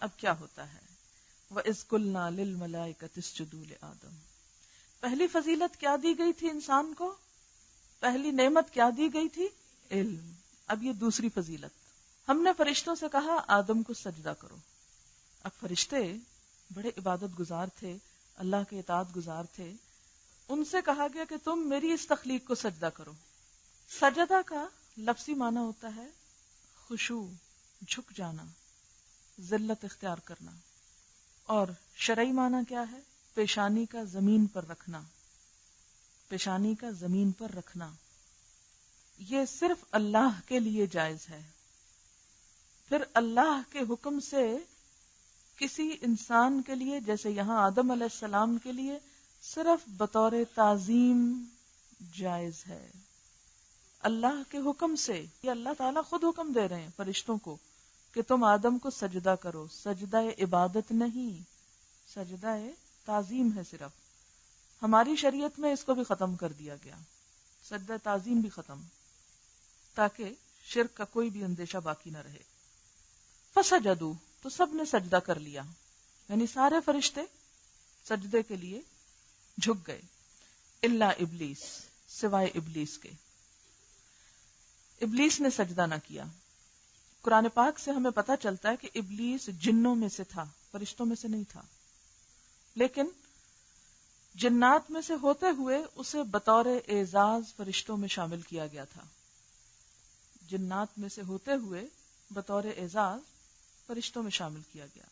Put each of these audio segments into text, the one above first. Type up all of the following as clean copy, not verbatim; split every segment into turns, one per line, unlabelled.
اب کیا ہوتا ہے؟ وَإِذْ قُلْنَا لِلْمَلَائِكَةِ اسْجُدُوا لِآدَمَ. پہلی فضیلت کیا دی گئی تھی انسان کو؟ پہلی نعمت کیا دی گئی تھی؟ علم. اب یہ دوسری فضیلت، ہم نے فرشتوں سے کہا آدم کو سجدہ کرو. اب فرشتے بڑے عبادت گزار تھے، اللہ کے اطاعت گزار تھے، ان سے کہا گیا کہ تم میری اس تخلیق کو سجدہ کرو. سجدہ کا لفظی معنی ہوتا ہے خشوع، جھک جانا، ذلت اختیار کرنا، اور شرعی معنی کیا ہے؟ پیشانی کا زمین پر رکھنا. پیشانی کا زمین پر رکھنا یہ صرف اللہ کے لیے جائز ہے. پھر اللہ کے حکم سے کسی انسان کے لیے، جیسے یہاں آدم علیہ السلام کے لیے، صرف بطور تعظیم جائز ہے. اللہ کے حکم سے، یہ اللہ تعالیٰ خود حکم دے رہے ہیں فرشتوں کو کہ تم آدم کو سجدہ کرو. سجدہ عبادت نہیں، سجدہ تعظیم ہے. صرف ہماری شریعت میں اس کو بھی ختم کر دیا گیا، سجدہ تعظیم بھی ختم، تاکہ شرک کا کوئی بھی اندیشہ باقی نہ رہے. فسجدوا، تو سب نے سجدہ کر لیا، یعنی سارے فرشتے سجدے کے لیے جھک گئے. الا ابلیس، سوائے ابلیس کے. ابلیس نے سجدہ نہ کیا. قرآن پاک سے ہمیں پتہ چلتا ہے کہ ابلیس جنوں میں سے تھا، فرشتوں میں سے نہیں تھا، لیکن جنات میں سے ہوتے ہوئے اسے بطور اعزاز فرشتوں میں شامل کیا گیا تھا. جنات میں سے ہوتے ہوئے بطور اعزاز فرشتوں میں شامل کیا گیا،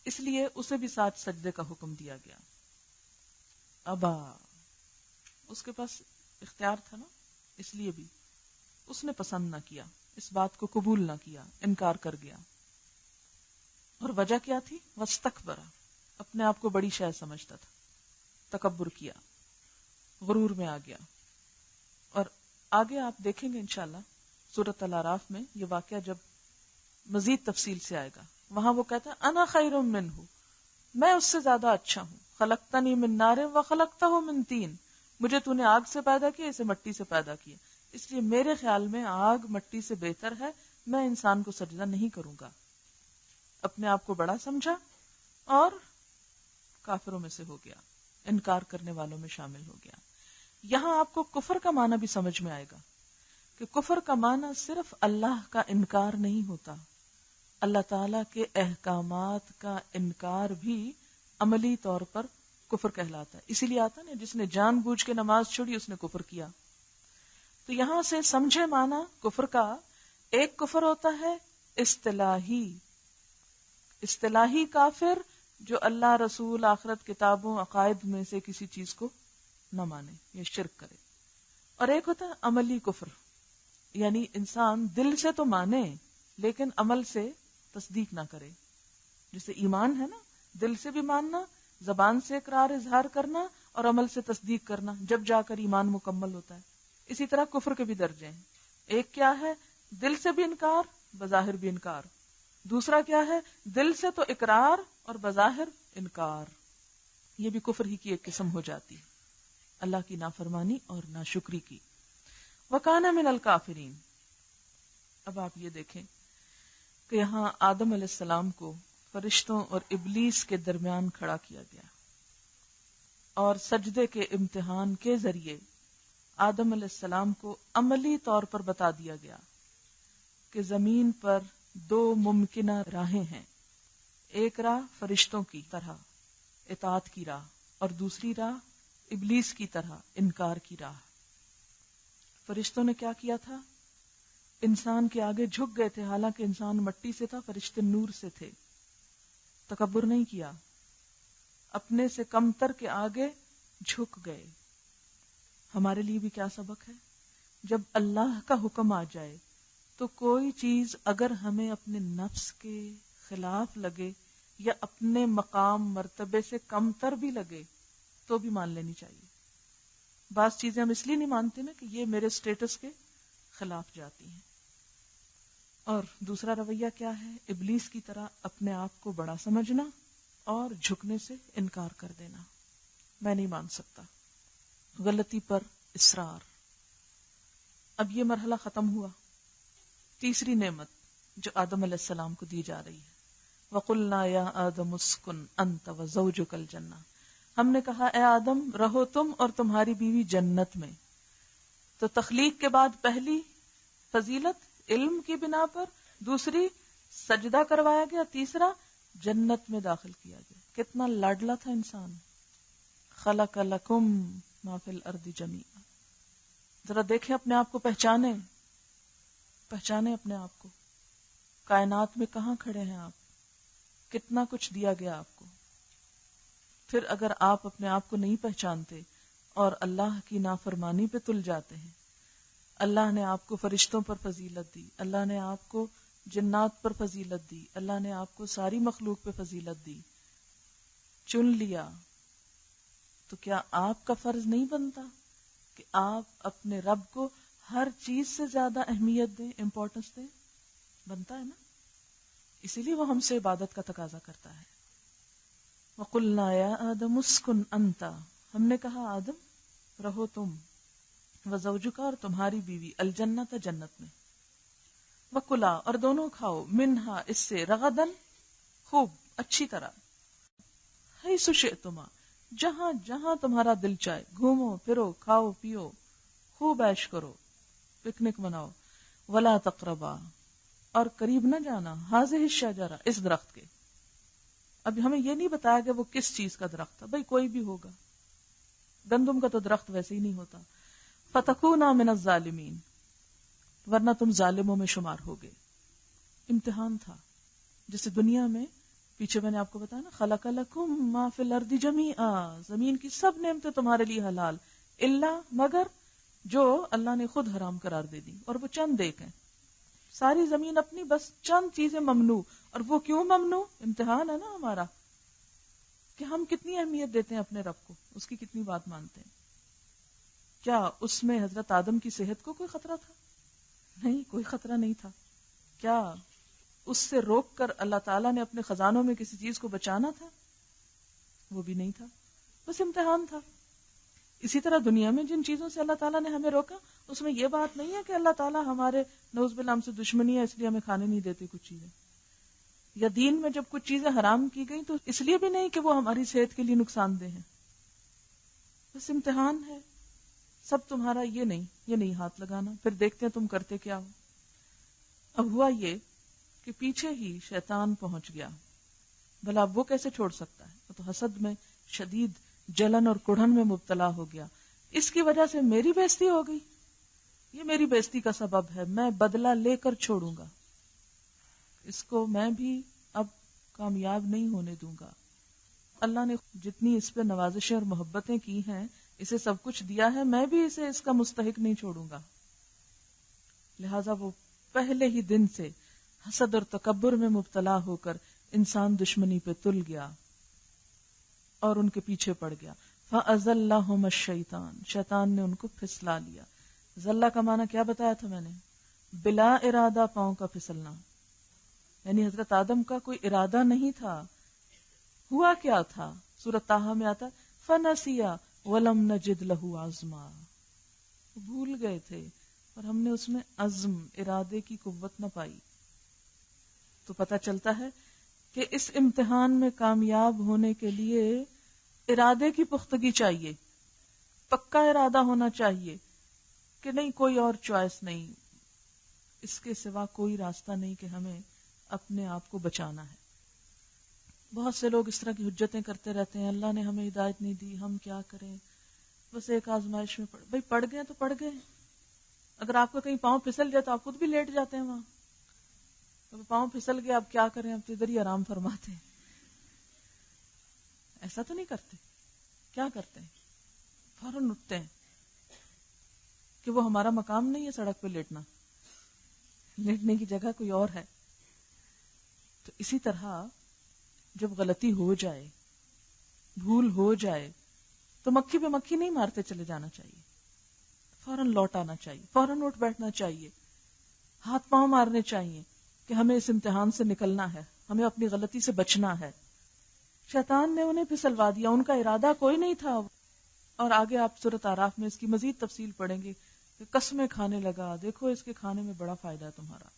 اس لیے اسے بھی ساتھ سجدے کا حکم دیا گیا. ابا، اس کے پاس اختیار تھا نا، اس لیے بھی اس نے پسند نہ کیا، اس بات کو قبول نہ کیا، انکار کر گیا. اور وجہ کیا تھی؟ واستکبر، اپنے آپ کو بڑی شے سمجھتا تھا، تکبر کیا، غرور میں آ گیا. اور آگے آپ دیکھیں گے انشاءاللہ سورۃ الاعراف میں یہ واقعہ جب مزید تفصیل سے آئے گا، وہاں وہ کہتا ہے انا خیر منہ، میں اس سے زیادہ اچھا ہوں. خلقتنی من نار وخلقتہ من طین، مجھے تو نے آگ سے پیدا کیا، اسے مٹی سے پیدا کیا، اس لیے میرے خیال میں آگ مٹی سے بہتر ہے، میں انسان کو سجدہ نہیں کروں گا. اپنے آپ کو بڑا سمجھا اور کافروں میں سے ہو گیا، انکار کرنے والوں میں شامل ہو گیا. یہاں آپ کو کفر کا معنی بھی سمجھ میں آئے گا کہ کفر کا معنی صرف اللہ کا انکار نہیں ہوتا، اللہ تعالیٰ کے احکامات کا انکار بھی عملی طور پر کفر کہلاتا ہے. اسی لیے آتا نا جس نے جان بوجھ کے نماز چھوڑی اس نے کفر کیا. تو یہاں سے سمجھے معنی کفر کا. ایک کفر ہوتا ہے اصطلاحی کافر جو اللہ، رسول، آخرت، کتابوں، عقائد میں سے کسی چیز کو نہ مانے یا شرک کرے. اور ایک ہوتا ہے عملی کفر، یعنی انسان دل سے تو مانے لیکن عمل سے تصدیق نہ کرے. جیسے ایمان ہے نا، دل سے بھی ماننا، زبان سے اقرار اظہار کرنا اور عمل سے تصدیق کرنا، جب جا کر ایمان مکمل ہوتا ہے. اسی طرح کفر کے بھی درجے ہیں. ایک کیا ہے؟ دل سے بھی انکار، بظاہر بھی انکار. دوسرا کیا ہے؟ دل سے تو اقرار اور بظاہر انکار. یہ بھی کفر ہی کی ایک قسم ہو جاتی ہے، اللہ کی نافرمانی اور ناشکری کی. وَكَانَ مِنَ الْكَافِرِينَ. اب آپ یہ دیکھیں کہ یہاں آدم علیہ السلام کو فرشتوں اور ابلیس کے درمیان کھڑا کیا گیا اور سجدے کے امتحان کے ذریعے آدم علیہ السلام کو عملی طور پر بتا دیا گیا کہ زمین پر دو ممکنہ راہیں ہیں. ایک راہ فرشتوں کی طرح اطاعت کی راہ، اور دوسری راہ ابلیس کی طرح انکار کی راہ. فرشتوں نے کیا کیا تھا؟ انسان کے آگے جھک گئے تھے، حالانکہ انسان مٹی سے تھا، فرشتے نور سے تھے. تکبر نہیں کیا، اپنے سے کمتر کے آگے جھک گئے. ہمارے لیے بھی کیا سبق ہے؟ جب اللہ کا حکم آ جائے تو کوئی چیز اگر ہمیں اپنے نفس کے خلاف لگے یا اپنے مقام مرتبے سے کمتر بھی لگے تو بھی مان لینی چاہیے. بعض چیزیں ہم اس لیے نہیں مانتے نا کہ یہ میرے سٹیٹس کے خلاف جاتی ہیں. اور دوسرا رویہ کیا ہے؟ ابلیس کی طرح اپنے آپ کو بڑا سمجھنا اور جھکنے سے انکار کر دینا، میں نہیں مان سکتا، غلطی پر اصرار. اب یہ مرحلہ ختم ہوا. تیسری نعمت جو آدم علیہ السلام کو دی جا رہی ہے وَقُلْنَا يَا آدَمُ اسْكُنْ أَنْتَ وَزَوْجُكَ الْجَنَّةَ، ہم نے کہا اے آدم رہو تم اور تمہاری بیوی جنت میں. تو تخلیق کے بعد پہلی فضیلت علم کی بنا پر، دوسری سجدہ کروایا گیا، تیسرا جنت میں داخل کیا گیا. کتنا لاڈلا تھا انسان. خلق لکم ما فی الارض جمیعا. ذرا دیکھیں اپنے آپ کو، پہچانے اپنے آپ کو. کائنات میں کہاں کھڑے ہیں آپ؟ کتنا کچھ دیا گیا آپ کو. پھر اگر آپ اپنے آپ کو نہیں پہچانتے اور اللہ کی نافرمانی پہ تل جاتے ہیں، اللہ نے آپ کو فرشتوں پر فضیلت دی، اللہ نے آپ کو جنات پر فضیلت دی، اللہ نے آپ کو ساری مخلوق پہ فضیلت دی، چن لیا، تو کیا آپ کا فرض نہیں بنتا کہ آپ اپنے رب کو ہر چیز سے زیادہ اہمیت دیں، امپورٹنس دیں؟ بنتا ہے نا. اسی لیے وہ ہم سے عبادت کا تقاضا کرتا ہے. وَقُلْنَا يَا آدَمُ اسْكُنْ أَنْتَ، ہم نے کہا آدم رہو تم، وَزَوْجُكَ اور تمہاری بیوی، الجنت جنت میں، وَكُلَا اور دونوں کھاؤ، منہا اس سے، رغدن خوب اچھی طرح، حیث شئتما جہاں جہاں تمہارا دل چاہے، گھومو پھرو، کھاؤ پیو، خوب عیش کرو، پکنک مناؤ. ولا تقربا اور قریب نہ جانا، ہاذہ الشجرہ اس درخت کے. اب ہمیں یہ نہیں بتایا کہ وہ کس چیز کا درخت تھا، بھئی کوئی بھی ہوگا، گندم کا تو درخت ویسے ہی نہیں ہوتا. فتکونا من الظالمین ورنہ تم ظالموں میں شمار ہوگے. امتحان تھا. جیسے دنیا میں پیچھے میں نے آپ کو بتایا نا، خلق لکم ما فی الارض جمیعا، زمین کی سب نعمتیں تمہارے لیے حلال، الا مگر جو اللہ نے خود حرام قرار دے دی، اور وہ چند ایک ہیں. ساری زمین اپنی، بس چند چیزیں ممنوع. اور وہ کیوں ممنوع؟ امتحان ہے نا ہمارا کہ ہم کتنی اہمیت دیتے ہیں اپنے رب کو، اس کی کتنی بات مانتے ہیں. کیا اس میں حضرت آدم کی صحت کو کوئی خطرہ تھا؟ نہیں، کوئی خطرہ نہیں تھا. کیا اس سے روک کر اللہ تعالیٰ نے اپنے خزانوں میں کسی چیز کو بچانا تھا؟ وہ بھی نہیں تھا، بس امتحان تھا. اسی طرح دنیا میں جن چیزوں سے اللہ تعالیٰ نے ہمیں روکا، اس میں یہ بات نہیں ہے کہ اللہ تعالیٰ ہمارے نعوذ باللہ ہم سے دشمنی ہے اس لیے ہمیں کھانے نہیں دیتے کچھ چیزیں. یا دین میں جب کچھ چیزیں حرام کی گئی تو اس لیے بھی نہیں کہ وہ ہماری صحت کے لیے نقصان دہ ہیں، بس امتحان ہے. سب تمہارا یہ نہیں ہاتھ لگانا، پھر دیکھتے ہیں تم کرتے کیا ہو. اب ہوا یہ کہ پیچھے ہی شیطان پہنچ گیا. بھلا اب وہ کیسے چھوڑ سکتا ہے؟ وہ تو حسد میں شدید جلن اور کڑھن میں مبتلا ہو گیا. اس کی وجہ سے میری بے عزتی ہو گئی، یہ میری بے عزتی کا سبب ہے، میں بدلہ لے کر چھوڑوں گا اس کو، میں بھی اب کامیاب نہیں ہونے دوں گا. اللہ نے جتنی اس پہ نوازشیں اور محبتیں کی ہیں، اسے سب کچھ دیا ہے، میں بھی اسے اس کا مستحق نہیں چھوڑوں گا. لہذا وہ پہلے ہی دن سے حسد اور تکبر میں مبتلا ہو کر انسان دشمنی پہ تل گیا اور ان کے پیچھے پڑ گیا. فَأَزَلَّهُمَ الشَّيْطَانُ شیطان نے ان کو پھسلا لیا. زلہ کا معنی کیا بتایا تھا میں نے؟ بلا ارادہ پاؤں کا پھسلنا. یعنی حضرت آدم کا کوئی ارادہ نہیں تھا. ہوا کیا تھا؟ سورۃ طٰہٰ میں آتا فَنَسِيَ وَلَمْ نَجِدْ لَهُ عَزْمًا، بھول گئے تھے اور ہم نے اس میں عزم، ارادے کی قوت نہ پائی. تو پتہ چلتا ہے کہ اس امتحان میں کامیاب ہونے کے لیے ارادے کی پختگی چاہیے، پکا ارادہ ہونا چاہیے کہ نہیں، کوئی اور چوائس نہیں، اس کے سوا کوئی راستہ نہیں کہ ہمیں اپنے آپ کو بچانا ہے. بہت سے لوگ اس طرح کی حجتیں کرتے رہتے ہیں، اللہ نے ہمیں ہدایت نہیں دی، ہم کیا کریں، بس ایک آزمائش میں بھئی پڑ گئے تو پڑ گئے. اگر آپ کا کہیں پاؤں پھسل جائے تو آپ خود بھی لیٹ جاتے ہیں وہاں. پاؤں پھسل گیا، اب کیا کریں، اب تو ادھر ہی آرام فرماتے ہیں. ایسا تو نہیں کرتے. کیا کرتے ہیں؟ فوراً اٹھتے ہیں کہ وہ ہمارا مقام نہیں ہے سڑک پہ لیٹنا، لیٹنے کی جگہ کوئی اور ہے. تو اسی طرح جب غلطی ہو جائے، بھول ہو جائے، تو مکھی پہ مکھی نہیں مارتے چلے جانا چاہیے، فوراً لوٹ آنا چاہیے، فوراً اٹھ بیٹھنا چاہیے، ہاتھ پاؤں مارنے چاہیے کہ ہمیں اس امتحان سے نکلنا ہے، ہمیں اپنی غلطی سے بچنا ہے. شیطان نے انہیں پھسلوا دیا، ان کا ارادہ کوئی نہیں تھا. اور آگے آپ سورۃ اعراف میں اس کی مزید تفصیل پڑھیں گے کہ قسمیں کھانے لگا، دیکھو اس کے کھانے میں بڑا فائدہ ہے تمہارا،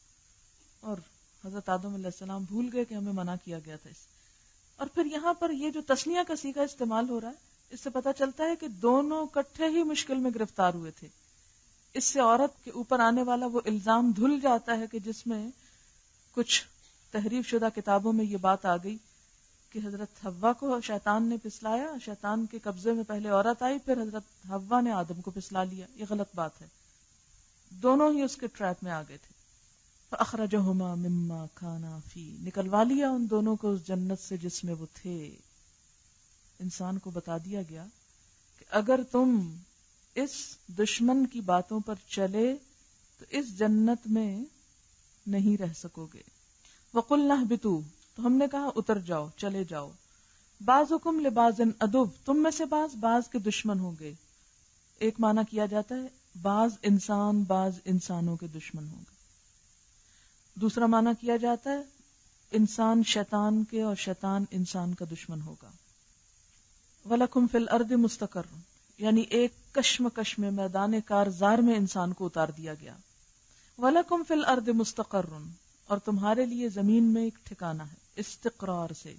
اور حضرت آدم علیہ السلام بھول گئے کہ ہمیں منع کیا گیا تھا اس. اور پھر یہاں پر یہ جو تسنیہ کا صیغہ استعمال ہو رہا ہے، اس سے پتہ چلتا ہے کہ دونوں کٹھے ہی مشکل میں گرفتار ہوئے تھے. اس سے عورت کے اوپر آنے والا وہ الزام دھل جاتا ہے کہ جس میں کچھ تحریف شدہ کتابوں میں یہ بات آ گئی کہ حضرت حوا کو شیطان نے پسلایا، شیطان کے قبضے میں پہلے عورت آئی، پھر حضرت حوا نے آدم کو پسلا لیا. یہ غلط بات ہے. دونوں ہی اس کے ٹریپ میں آ گئے تھے. فَأَخْرَجَهُمَا مِمَّا كَانَا فِيهِ، نکلوا لیا ان دونوں کو اس جنت سے جس میں وہ تھے. انسان کو بتا دیا گیا کہ اگر تم اس دشمن کی باتوں پر چلے تو اس جنت میں نہیں رہ سکو گے. وَقُلْنَا اهْبِطُوا، تو ہم نے کہا اتر جاؤ، چلے جاؤ. بَعْضُكُمْ لِبَعْضٍ عَدُوٌّ، تم میں سے بعض کے دشمن ہوں گے. ایک معنی کیا جاتا ہے بعض انسانوں کے دشمن ہوں گے. دوسرا معنی کیا جاتا ہے انسان شیطان کے اور شیطان انسان کا دشمن ہوگا. وَلَكُمْ فِي الْأَرْضِ مُسْتَقَرٌّ، یعنی ایک کشمکش میں میدان کارزار میں انسان کو اتار دیا گیا. وَلَكُمْ فِي الْأَرْضِ مُسْتَقَرٌّ، اور تمہارے لیے زمین میں ایک ٹھکانہ ہے. استقرار سے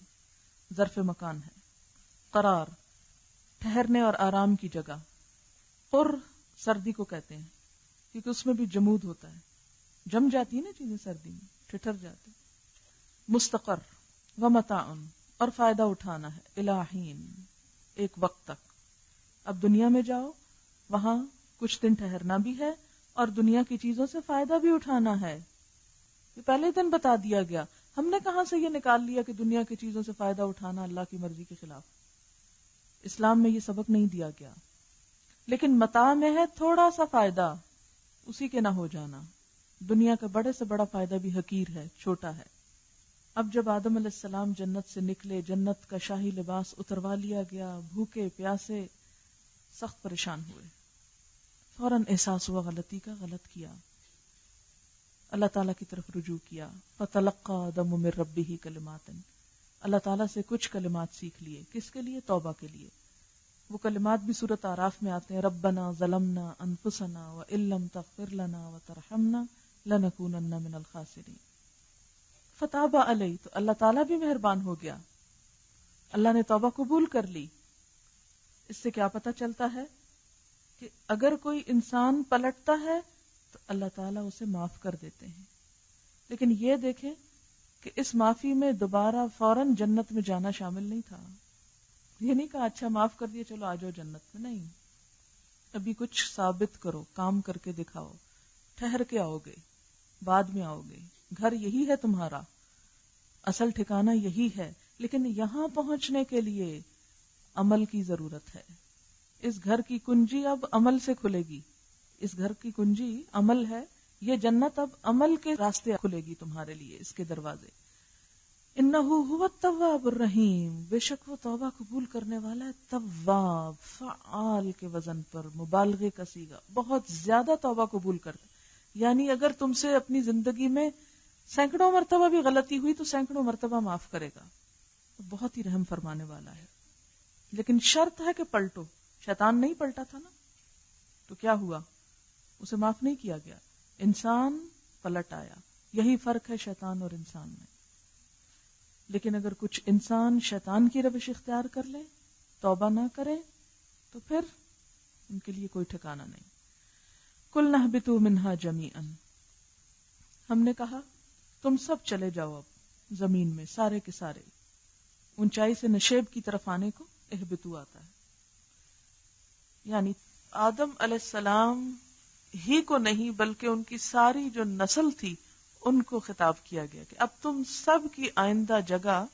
ظرف مکان ہے. قرار ٹھہرنے اور آرام کی جگہ. قر سردی کو کہتے ہیں کیونکہ اس میں بھی جمود ہوتا ہے، جم جاتی ہے نا چیزیں سردی میں، ٹھٹر جاتے. مستقر ومتاع، اور فائدہ اٹھانا ہے. الہین، ایک وقت تک. اب دنیا میں جاؤ، وہاں کچھ دن ٹھہرنا بھی ہے اور دنیا کی چیزوں سے فائدہ بھی اٹھانا ہے. یہ پہلے دن بتا دیا گیا. ہم نے کہاں سے یہ نکال لیا کہ دنیا کی چیزوں سے فائدہ اٹھانا اللہ کی مرضی کے خلاف؟ اسلام میں یہ سبق نہیں دیا گیا. لیکن متاع میں ہے تھوڑا سا فائدہ، اسی کے نہ ہو جانا. دنیا کا بڑے سے بڑا فائدہ بھی حقیر ہے، چھوٹا ہے. اب جب آدم علیہ السلام جنت سے نکلے، جنت کا شاہی لباس اتروا لیا گیا، بھوکے پیاسے سخت پریشان ہوئے. فوراً احساس ہوا غلطی کا، غلط کیا. اللہ تعالیٰ کی طرف رجوع کیا. فَتَلَقَّى آدَمُ مِن رَبِّهِ كَلِمَاتٍ، اللہ تعالیٰ سے کچھ کلمات سیکھ لیے. کس کے لیے؟ توبہ کے لیے. وہ کلمات بھی سورۃ اعراف میں آتے ہیں. ربنا ظلمنا انفسنا وان لم تغفر لنا وترحمنا لنکونن من الخاسرین. فتاب علیہ، تو اللہ تعالیٰ بھی مہربان ہو گیا، اللہ نے توبہ قبول کر لی. اس سے کیا پتہ چلتا ہے کہ اگر کوئی انسان پلٹتا ہے تو اللہ تعالیٰ اسے معاف کر دیتے ہیں. لیکن یہ دیکھیں کہ اس معافی میں دوبارہ فوراً جنت میں جانا شامل نہیں تھا. یہ نہیں کہا اچھا معاف کر دیا چلو آ جاؤ جنت میں، نہیں. ابھی کچھ ثابت کرو، کام کر کے دکھاؤ، ٹھہر کے آؤ گے، بعد میں آؤ گے. گھر یہی ہے تمہارا، اصل ٹھکانہ یہی ہے. لیکن یہاں پہنچنے کے لیے عمل کی ضرورت ہے. اس گھر کی کنجی اب عمل سے کھلے گی. اس گھر کی کنجی عمل ہے. یہ جنت اب عمل کے راستے کھلے گی تمہارے لیے، اس کے دروازے. انہ هو التواب الرحیم، بے شک وہ توبہ قبول کرنے والا ہے. تواب فعال کے وزن پر مبالغے کا صیغہ، بہت زیادہ توبہ قبول کرتا. یعنی اگر تم سے اپنی زندگی میں سینکڑوں مرتبہ بھی غلطی ہوئی تو سینکڑوں مرتبہ معاف کرے گا. بہت ہی رحم فرمانے والا ہے. لیکن شرط ہے کہ پلٹو. شیطان نہیں پلٹا تھا نا، تو کیا ہوا؟ اسے معاف نہیں کیا گیا. انسان پلٹ آیا. یہی فرق ہے شیطان اور انسان میں. لیکن اگر کچھ انسان شیطان کی روش اختیار کر لے، توبہ نہ کرے، تو پھر ان کے لیے کوئی ٹھکانہ نہیں. قُلْنَا اهْبِطُوا مِنْهَا جَمِيعًا، ہم نے کہا تم سب چلے جاؤ اب زمین میں، سارے کے سارے. اونچائی سے نشیب کی طرف آنے کو اہبطوا آتا ہے. یعنی آدم علیہ السلام ہی کو نہیں بلکہ ان کی ساری جو نسل تھی ان کو خطاب کیا گیا کہ اب تم سب کی آئندہ جگہ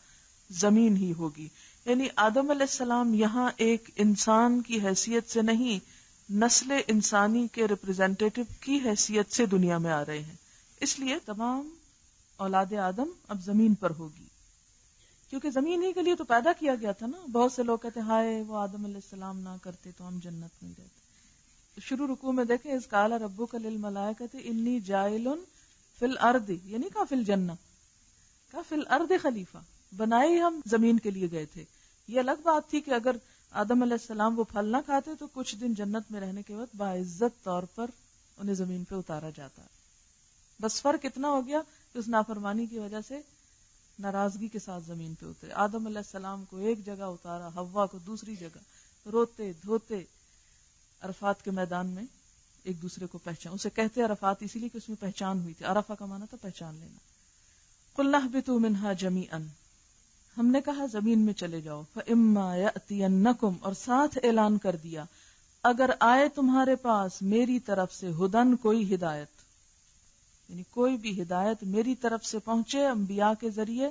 زمین ہی ہوگی. یعنی آدم علیہ السلام یہاں ایک انسان کی حیثیت سے نہیں، نسل انسانی کے ریپرزینٹیٹو کی حیثیت سے دنیا میں آ رہے ہیں. اس لیے تمام اولاد آدم اب زمین پر ہوگی، کیونکہ زمین ہی کے لیے تو پیدا کیا گیا تھا نا. بہت سے لوگ کہتے ہیں ہائے وہ آدم علیہ السلام نہ کرتے تو ہم جنت میں رہتے. شروع رکوع میں دیکھیں اذ قال ربک للملائکۃ انی جاعل فی الارض، یہ نہیں کہا فی الجنہ، کہا فی الارض خلیفہ. بنائے ہم زمین کے لیے گئے تھے. یہ الگ بات تھی کہ اگر آدم علیہ السلام وہ پھل نہ کھاتے تو کچھ دن جنت میں رہنے کے بعد باعزت طور پر انہیں زمین پہ اتارا جاتا. بس فرق اتنا ہو گیا کہ اس نافرمانی کی وجہ سے ناراضگی کے ساتھ زمین پہ اترے. آدم علیہ السلام کو ایک جگہ اتارا, حوا کو دوسری جگہ, روتے دھوتے عرفات کے میدان میں ایک دوسرے کو پہچان. اسے کہتے عرفات اسی لیے کہ اس میں پہچان ہوئی تھی. عرفہ کا معنی تھا پہچان لینا. قُلْنَا اهْبِطُوا مِنْهَا جَمِيعًا, ہم نے کہا زمین میں چلے جاؤ. فَإِمَّا يَأْتِيَنَّكُمْ, اور ساتھ اعلان کر دیا اگر آئے تمہارے پاس میری طرف سے ہدن کوئی ہدایت, یعنی کوئی بھی ہدایت میری طرف سے پہنچے انبیاء کے ذریعے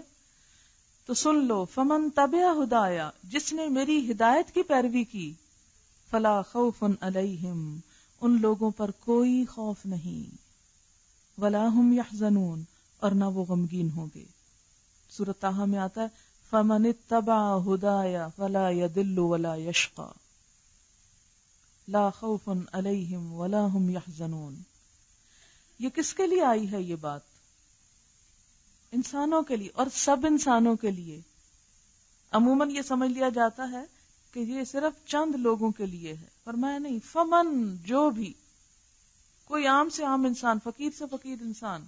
تو سن لو. فمن تبع ہدایا, جس نے میری ہدایت کی پیروی کی, فلا خوف علیہم, ان لوگوں پر کوئی خوف نہیں, ولا هم یحزنون, اور نہ وہ غمگین ہوں گے. سورۃ طٰہٰ میں آتا ہے فمن اتبع ہدایا فلا یضل ولا یشقی لا خوف علیہم ولا هم یحزنون. یہ کس کے لیے آئی ہے یہ بات؟ انسانوں کے لیے, اور سب انسانوں کے لیے. عموماً یہ سمجھ لیا جاتا ہے کہ یہ صرف چند لوگوں کے لیے ہے, فرمایا نہیں, فمن, جو بھی, کوئی عام سے عام انسان, فقیر سے فقیر انسان,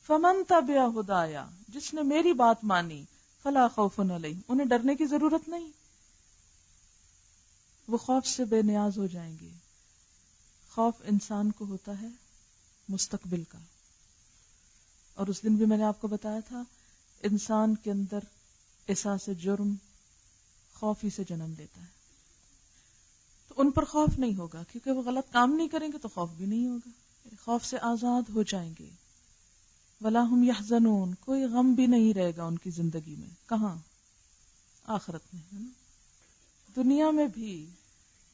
فمن تبع ہدایا, جس نے میری بات مانی, فلا خوف علیہم, انہیں ڈرنے کی ضرورت نہیں, وہ خوف سے بے نیاز ہو جائیں گے. خوف انسان کو ہوتا ہے مستقبل کا, اور اس دن بھی میں نے آپ کو بتایا تھا انسان کے اندر احساس جرم خوف ہی سے جنم لیتا ہے. تو ان پر خوف نہیں ہوگا کیونکہ وہ غلط کام نہیں کریں گے تو خوف بھی نہیں ہوگا, خوف سے آزاد ہو جائیں گے. ولا هم یحزنون, کوئی غم بھی نہیں رہے گا ان کی زندگی میں. کہاں؟ آخرت میں, ہے نا. دنیا میں بھی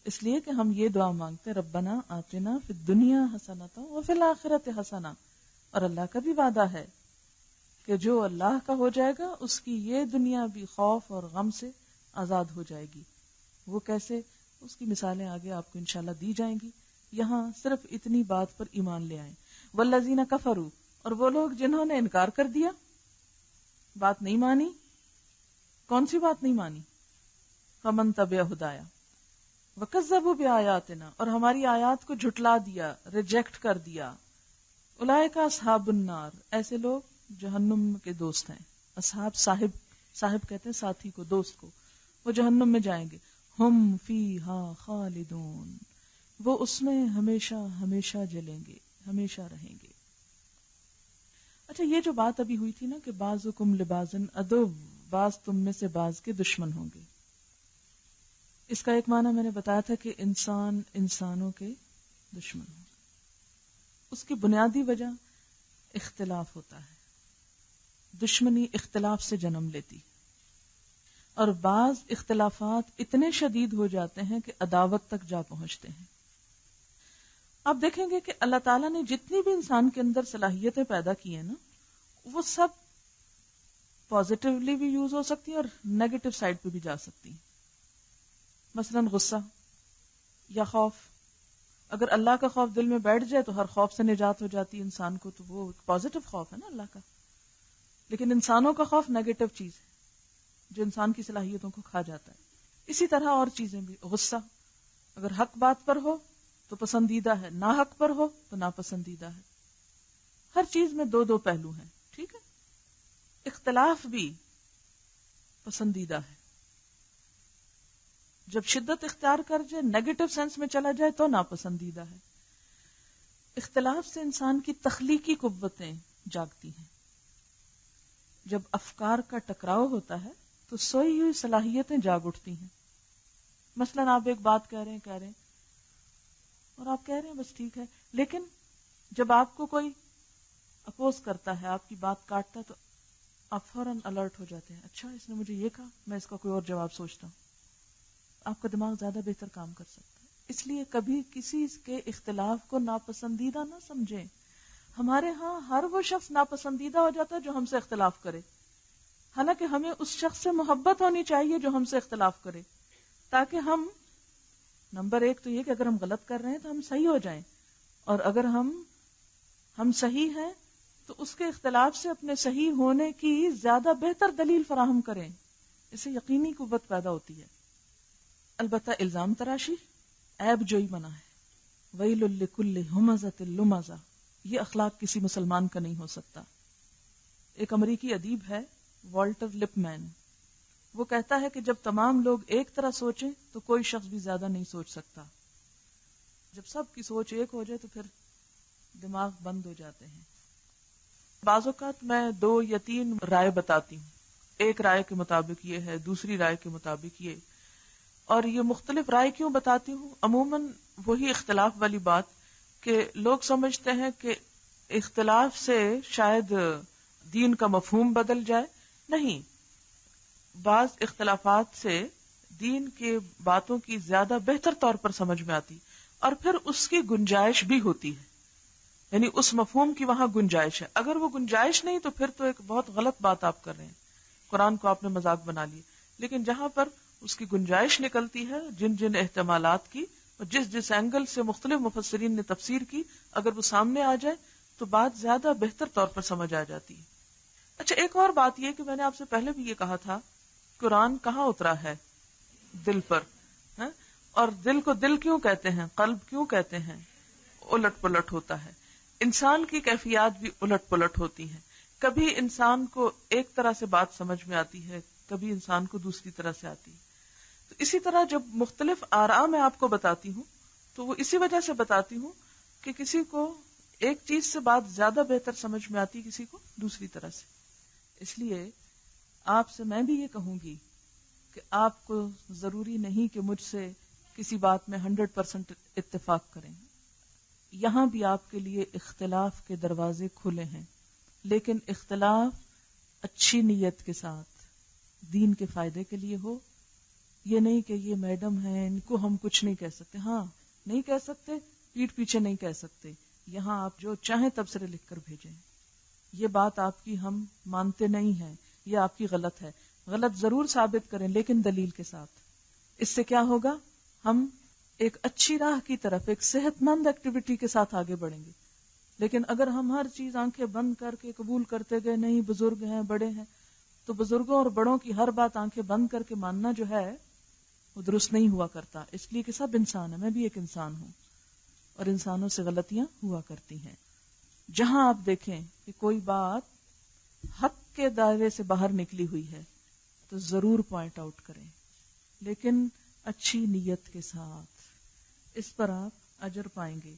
اس لیے کہ ہم یہ دعا مانگتے ربنا آتنا فی الدنیا حسنۃ وفی الآخرۃ حسنہ, اور اللہ کا بھی وعدہ ہے کہ جو اللہ کا ہو جائے گا اس کی یہ دنیا بھی خوف اور غم سے آزاد ہو جائے گی. وہ کیسے؟ اس کی مثالیں آگے آپ کو انشاءاللہ دی جائیں گی. یہاں صرف اتنی بات پر ایمان لے آئیں. والذین کفروا, اور وہ لوگ جنہوں نے انکار کر دیا, بات نہیں مانی. کون سی بات نہیں مانی؟ فمن تبع ہدایا وکذبوا بآیاتنا, اور ہماری آیات کو جھٹلا دیا, ریجیکٹ کر دیا. اولئک اصحاب النار, ایسے لوگ جہنم کے دوست ہیں. اصحاب, صاحب کہتے ہیں ساتھی کو, دوست کو. وہ جہنم میں جائیں گے. ہم فیہا خالدون, وہ اس میں ہمیشہ ہمیشہ جلیں گے, ہمیشہ رہیں گے. اچھا, یہ جو بات ابھی ہوئی تھی نا کہ بعضکم لبعض عدو, بعض تم میں سے بعض کے دشمن ہوں گے, اس کا ایک معنی میں نے بتایا تھا کہ انسان انسانوں کے دشمن ہوں. اس کی بنیادی وجہ اختلاف ہوتا ہے. دشمنی اختلاف سے جنم لیتی, اور بعض اختلافات اتنے شدید ہو جاتے ہیں کہ عداوت تک جا پہنچتے ہیں. آپ دیکھیں گے کہ اللہ تعالیٰ نے جتنی بھی انسان کے اندر صلاحیتیں پیدا کی ہیں نا, وہ سب پازیٹیولی بھی یوز ہو سکتی ہیں اور نیگیٹو سائڈ پہ بھی جا سکتی ہیں. مثلا غصہ یا خوف, اگر اللہ کا خوف دل میں بیٹھ جائے تو ہر خوف سے نجات ہو جاتی ہے انسان کو, تو وہ پازیٹیو خوف ہے نا اللہ کا. لیکن انسانوں کا خوف نیگیٹو چیز ہے جو انسان کی صلاحیتوں کو کھا جاتا ہے. اسی طرح اور چیزیں بھی. غصہ اگر حق بات پر ہو تو پسندیدہ ہے, ناحق پر ہو تو ناپسندیدہ ہے. ہر چیز میں دو پہلو ہیں, ٹھیک ہے. اختلاف بھی پسندیدہ ہے. جب شدت اختیار کر جائے, نیگیٹو سینس میں چلا جائے تو ناپسندیدہ ہے. اختلاف سے انسان کی تخلیقی قوتیں جاگتی ہیں. جب افکار کا ٹکراؤ ہوتا ہے تو سوئی ہوئی صلاحیتیں جاگ اٹھتی ہیں. مثلا آپ ایک بات کہہ رہے ہیں اور آپ کہہ رہے ہیں بس ٹھیک ہے, لیکن جب آپ کو کوئی اپوز کرتا ہے, آپ کی بات کاٹتا ہے, تو آپ فوراً الرٹ ہو جاتے ہیں. اچھا, اس نے مجھے یہ کہا, میں اس کا کوئی اور جواب سوچتا ہوں. آپ کا دماغ زیادہ بہتر کام کر سکتا ہے. اس لیے کبھی کسی کے اختلاف کو ناپسندیدہ نہ سمجھیں. ہمارے ہاں ہر وہ شخص ناپسندیدہ ہو جاتا ہے جو ہم سے اختلاف کرے, حالانکہ ہمیں اس شخص سے محبت ہونی چاہیے جو ہم سے اختلاف کرے, تاکہ ہم, نمبر ایک تو یہ کہ اگر ہم غلط کر رہے ہیں تو ہم صحیح ہو جائیں, اور اگر ہم صحیح ہیں تو اس کے اختلاف سے اپنے صحیح ہونے کی زیادہ بہتر دلیل فراہم کریں. اس سے یقینی قوت پیدا ہوتی ہے. البتہ الزام تراشی, عیب جوئی منع ہے. ویل لکل ہمزۃ لمزہ, یہ اخلاق کسی مسلمان کا نہیں ہو سکتا. ایک امریکی ادیب ہے والٹر لپ مین، وہ کہتا ہے کہ جب تمام لوگ ایک طرح سوچیں تو کوئی شخص بھی زیادہ نہیں سوچ سکتا. جب سب کی سوچ ایک ہو جائے تو پھر دماغ بند ہو جاتے ہیں. بعض اوقات میں 2 یا 3 رائے بتاتی ہوں، ایک رائے کے مطابق یہ ہے، دوسری رائے کے مطابق یہ. اور یہ مختلف رائے کیوں بتاتی ہوں؟ عموماً وہی اختلاف والی بات کہ لوگ سمجھتے ہیں کہ اختلاف سے شاید دین کا مفہوم بدل جائے. نہیں، بعض اختلافات سے دین کے باتوں کی زیادہ بہتر طور پر سمجھ میں آتی اور پھر اس کی گنجائش بھی ہوتی ہے، یعنی اس مفہوم کی وہاں گنجائش ہے. اگر وہ گنجائش نہیں تو پھر تو ایک بہت غلط بات آپ کر رہے ہیں، قرآن کو آپ نے مذاق بنا لیا. لیکن جہاں پر اس کی گنجائش نکلتی ہے، جن جن احتمالات کی اور جس جس اینگل سے مختلف مفسرین نے تفسیر کی، اگر وہ سامنے آ جائے تو بات زیادہ بہتر طور پر سمجھ آ جاتی ہے. اچھا، ایک اور بات یہ کہ میں نے آپ سے پہلے بھی یہ کہا تھا، قرآن کہاں اترا ہے؟ دل پر. اور دل کو دل کیوں کہتے ہیں، قلب کیوں کہتے ہیں؟ الٹ پلٹ ہوتا ہے. انسان کی کیفیات بھی الٹ پلٹ ہوتی ہیں. کبھی انسان کو ایک طرح سے بات سمجھ میں آتی ہے، کبھی انسان کو دوسری طرح سے آتی ہے. تو اسی طرح جب مختلف آراء میں آپ کو بتاتی ہوں تو وہ اسی وجہ سے بتاتی ہوں کہ کسی کو ایک چیز سے بات زیادہ بہتر سمجھ میں آتی، کسی کو دوسری طرح سے. اس لیے آپ سے میں بھی یہ کہوں گی کہ آپ کو ضروری نہیں کہ مجھ سے کسی بات میں 100% اتفاق کریں. یہاں بھی آپ کے لیے اختلاف کے دروازے کھلے ہیں، لیکن اختلاف اچھی نیت کے ساتھ دین کے فائدے کے لیے ہو. یہ نہیں کہ یہ میڈم ہیں، ان کو ہم کچھ نہیں کہہ سکتے. ہاں، نہیں کہہ سکتے، پیٹھ پیچھے نہیں کہہ سکتے. یہاں آپ جو چاہیں تبصرے لکھ کر بھیجیں. یہ بات آپ کی ہم مانتے نہیں ہیں، یہ آپ کی غلط ہے. غلط ضرور ثابت کریں لیکن دلیل کے ساتھ. اس سے کیا ہوگا؟ ہم ایک اچھی راہ کی طرف، ایک صحت مند ایکٹیویٹی کے ساتھ آگے بڑھیں گے. لیکن اگر ہم ہر چیز آنکھیں بند کر کے قبول کرتے گئے، نہیں بزرگ ہیں، بڑے ہیں، تو بزرگوں اور بڑوں کی ہر بات آنکھیں بند کر کے ماننا جو ہے وہ درست نہیں ہوا کرتا. اس لیے کہ سب انسان ہیں، میں بھی ایک انسان ہوں اور انسانوں سے غلطیاں ہوا کرتی ہیں. جہاں آپ دیکھیں کہ کوئی بات حق کے دائرے سے باہر نکلی ہوئی ہے تو ضرور پوائنٹ آؤٹ کریں، لیکن اچھی نیت کے ساتھ. اس پر آپ اجر پائیں گے.